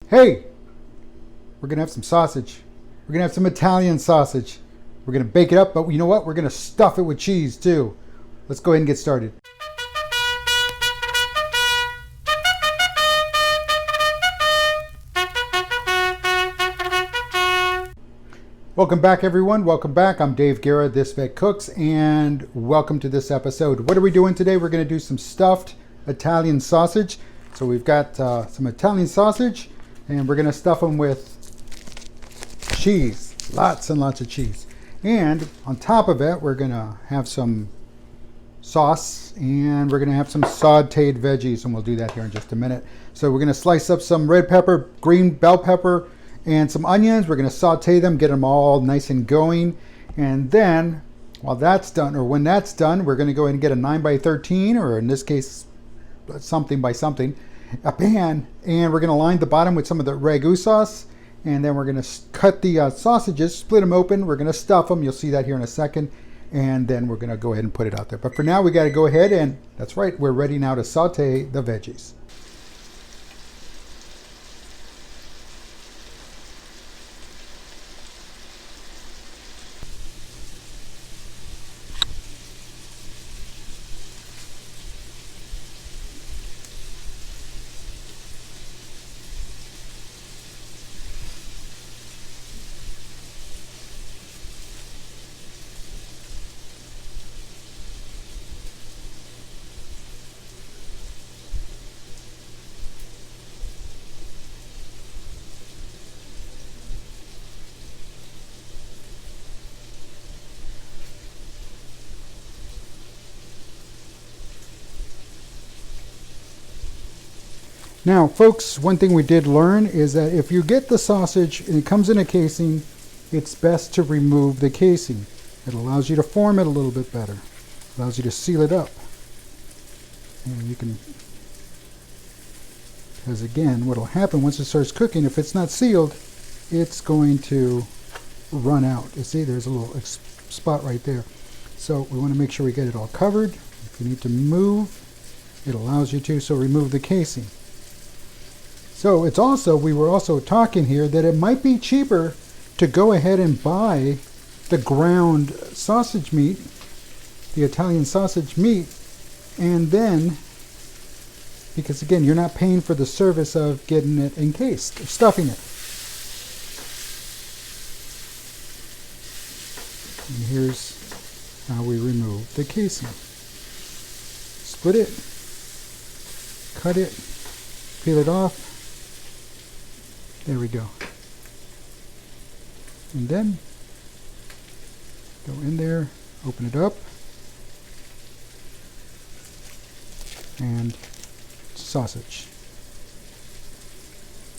Hey, we're going to have some sausage. We're going to have some Italian sausage. We're going to bake it up, but you know what? We're going to stuff it with cheese too. Let's go ahead and get started. Welcome back, everyone. Welcome back. I'm Dave Guerra, This Vet Cooks, and welcome to this episode. What are we doing today? We're going to do some stuffed Italian sausage. So we've got some Italian sausage, and we're going to stuff them with cheese. Lots and lots of cheese. And on top of it, we're going to have some sauce, and we're going to have some sauteed veggies, and we'll do that here in just a minute. So we're going to slice up some red pepper, green bell pepper, and some onions. We're going to saute them, get them all nice and going. And then, while that's done, or when that's done, we're going to go ahead and get a 9x13, or in this case, something by something, a pan, and we're going to line the bottom with some of the ragu sauce. And then we're going to cut the sausages, split them open. We're going to stuff them. You'll see that here in a second. And then we're going to go ahead and put it out there. But for now, we got to go ahead and, that's right, we're ready now to saute the veggies. Now, folks, one thing we did learn is that if you get the sausage and it comes in a casing, it's best to remove the casing. It allows you to form it a little bit better. It allows you to seal it up. And you can, because again, what will happen once it starts cooking, if it's not sealed, it's going to run out. You see, there's a little spot right there. So we want to make sure we get it all covered. If you need to move, it allows you to, so remove the casing. So it's also, we were also talking here that it might be cheaper to go ahead and buy the ground sausage meat, the Italian sausage meat, and then, because again, you're not paying for the service of getting it encased, of stuffing it. And here's how we remove the casing. Split it, cut it, peel it off. There we go. And then go in there, open it up, and sausage.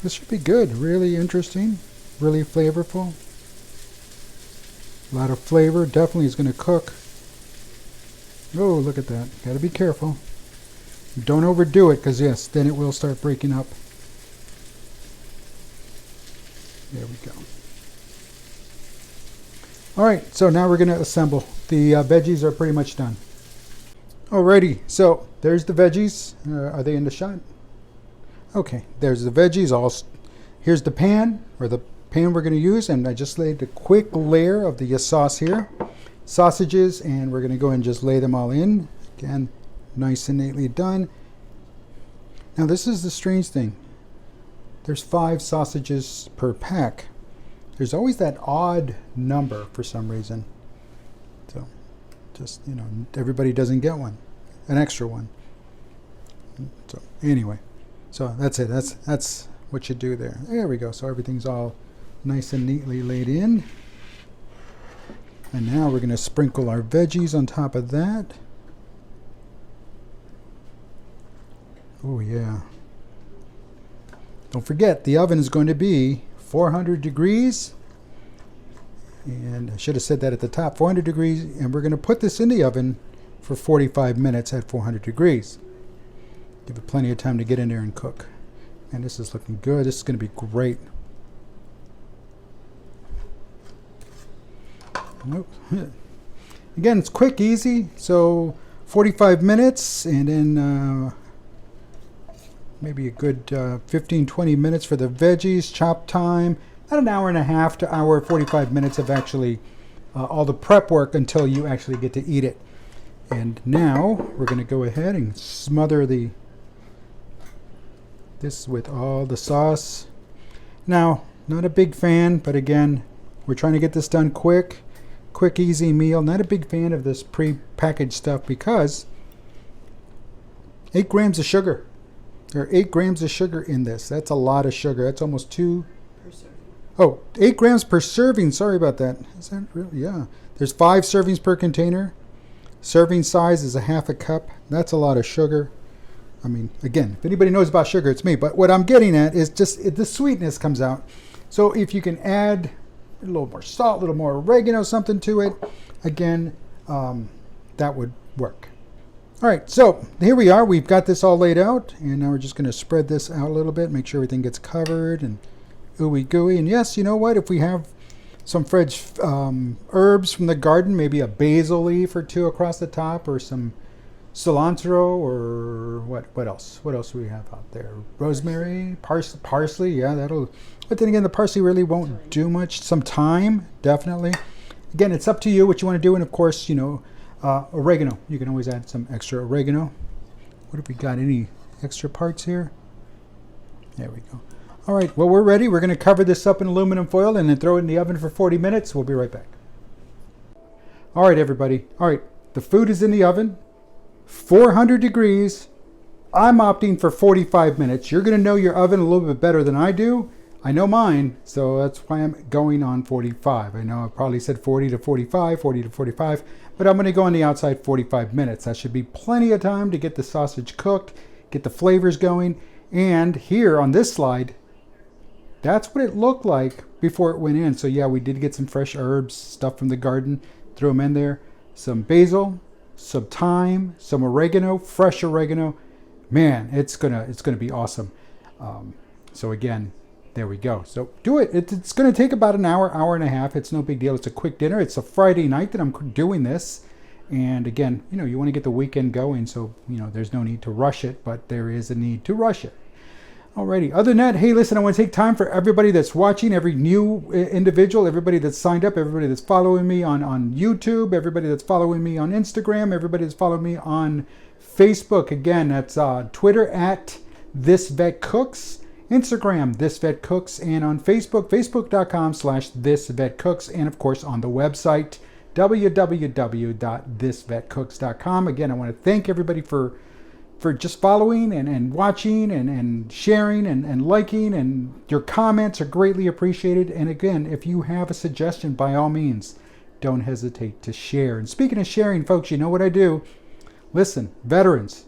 This should be good, really interesting, really flavorful. A lot of flavor, definitely is going to cook. Oh, look at that. Got to be careful. Don't overdo it, because yes, then it will start breaking up. There we go. All right, so now we're going to assemble. The veggies are pretty much done. Alrighty, so there's the veggies. Are they in the shot? Okay, there's the veggies. Here's the pan, or the pan we're going to use, and I just laid a quick layer of the sauce here. Sausages, and we're going to go and just lay them all in. Again, nice and neatly done. Now this is the strange thing. There's 5 sausages per pack. There's always that odd number for some reason. So, just, you know, everybody doesn't get one, an extra one. So, anyway, so that's it. That's what you do there. There we go. So everything's all nice and neatly laid in. And now we're going to sprinkle our veggies on top of that. Oh, yeah. Don't forget, the oven is going to be 400 degrees. And I should have said that at the top, 400 degrees. And we're going to put this in the oven for 45 minutes at 400 degrees. Give it plenty of time to get in there and cook. And this is looking good. This is going to be great. Again, it's quick, easy. So 45 minutes, and then maybe a good 15-20 minutes for the veggies, chop time. About an hour and a half to hour 45 minutes of actually all the prep work until you actually get to eat it. And now we're going to go ahead and smother this with all the sauce. Now, not a big fan, but again, we're trying to get this done quick, easy meal. Not a big fan of this pre-packaged stuff because 8 grams of sugar. There are 8 grams of sugar in this. That's a lot of sugar. That's almost 2 per serving. Oh, 8 grams per serving. Sorry about that. Is that really? Yeah. There's 5 servings per container. Serving size is a half a cup. That's a lot of sugar. I mean, again, if anybody knows about sugar, it's me. But what I'm getting at is just the sweetness comes out. So if you can add a little more salt, a little more oregano, something to it, again, that would work. All right, so here we are. We've got this all laid out. And now we're just going to spread this out a little bit, make sure everything gets covered and ooey gooey. And yes, you know what? If we have some fresh herbs from the garden, maybe a basil leaf or 2 across the top, or some cilantro, or what else? What else do we have out there? Rosemary, parsley, yeah, that'll. But then again, the parsley really won't do much. Some thyme, definitely. Again, it's up to you what you want to do, and of course, you know, oregano. You can always add some extra oregano. What have we got? Any extra parts here? There we go. All right, well, we're ready. We're going to cover this up in aluminum foil and then throw it in the oven for 40 minutes. We'll be right back. All right, everybody. All right, the food is in the oven, 400 degrees. I'm opting for 45 minutes. You're going to know your oven a little bit better than I do. I know mine, so that's why I'm going on 45. I know I probably said 40 to 45, 40 to 45, but I'm going to go on the outside 45 minutes. That should be plenty of time to get the sausage cooked, get the flavors going. And here on this slide, that's what it looked like before it went in. So yeah, we did get some fresh herbs, stuff from the garden, threw them in there. Some basil, some thyme, some oregano, fresh oregano. Man, it's gonna be awesome. So again, there we go. So do it. It's gonna take about an hour, hour and a half. It's no big deal. It's a quick dinner. It's a Friday night that I'm doing this. And again, you know, you want to get the weekend going. So, you know, there's no need to rush it, but there is a need to rush it. Alrighty. Other than that, hey, listen, I want to take time for everybody that's watching, every new individual, everybody that's signed up, everybody that's following me on YouTube, everybody that's following me on Instagram, everybody that's following me on Facebook. Again, that's Twitter at ThisVetCooks, Instagram, ThisVetCooks, and on Facebook, facebook.com/ThisVetCooks, and of course on the website, www.thisvetcooks.com. Again, I want to thank everybody for just following and watching and sharing and liking, and your comments are greatly appreciated. And again, if you have a suggestion, by all means, don't hesitate to share. And speaking of sharing, folks, you know what I do. Listen, veterans,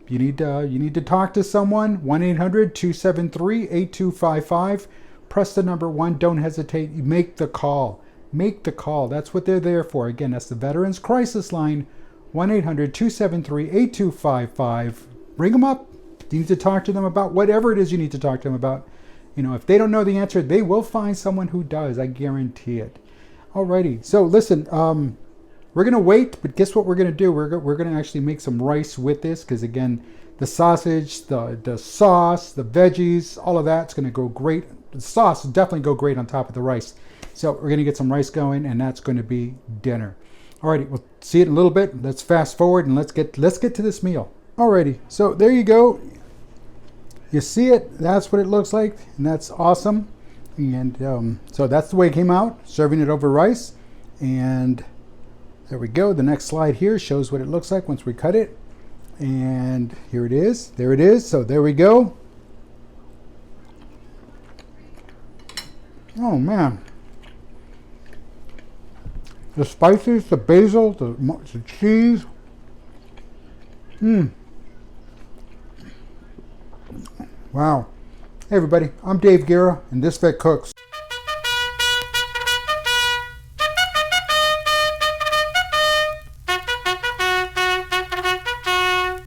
you need to talk to someone. 1-800-273-8255. Press the number 1. Don't hesitate. You make the call. Make the call. That's what they're there for. Again, that's the Veterans Crisis Line. 1-800-273-8255. Bring them up. You need to talk to them about whatever it is you need to talk to them about. You know, if they don't know the answer, they will find someone who does. I guarantee it. Alrighty. So listen, we're going to wait, but guess what we're going to do? We're going to actually make some rice with this, because again, the sausage, the sauce, the veggies, all of that's going to go great. The sauce will definitely go great on top of the rice. So we're going to get some rice going, and that's going to be dinner. Alrighty, we'll see it in a little bit. Let's fast forward and let's get to this meal. Alrighty, so there you go. You see it. That's what it looks like, and that's awesome. And so that's the way it came out. Serving it over rice, and there we go. The next slide here shows what it looks like once we cut it. And here it is. There it is. So there we go. Oh man. The spices, the basil, the cheese. Wow. Hey everybody, I'm Dave Guerra, and This Vet Cooks.